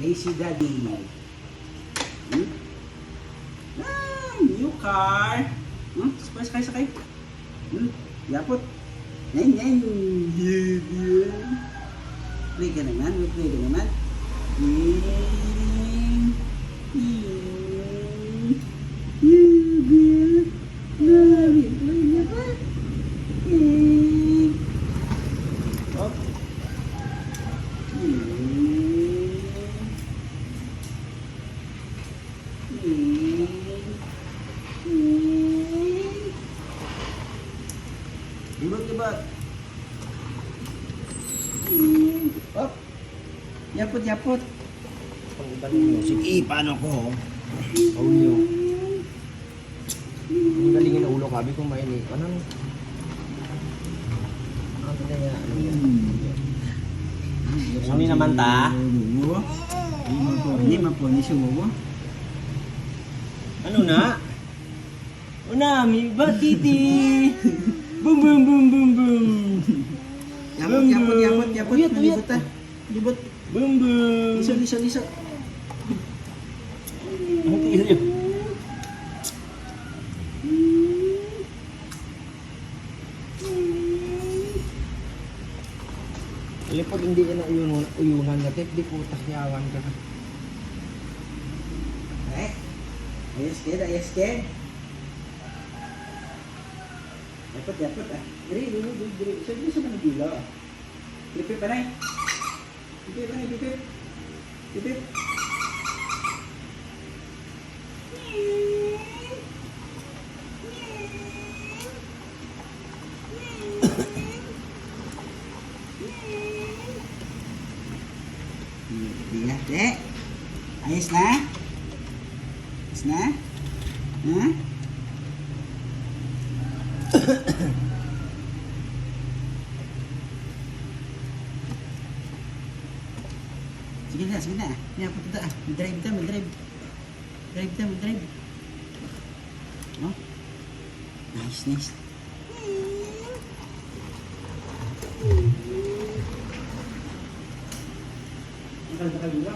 Easy Daddy. New car. Sakay. Yapot. Yan. Play ka naman. Libot. Op. Yapot. Ang galing mo. Sige, paano ko? Ulo. Ang galingin ang ulo ka. Sabi ko mainit. Anong? Ano na yan? Suni naman ta. Hindi man po ni suwo. Ano na? Unami, batiti. Boom. Yapot. Libot. Boom. Liso. Ang tiil yun. Alam pag hindi ka na uyunan natin, di putas yawan ka. Ayos ke. Yapot. Diri. Sa mana gila. Pipit pa na. Pipit. Dek. Ayos na? Ha? Sige na. Ni apa tu dah? Drive. Drive. Oh. Nice. Bakal juga.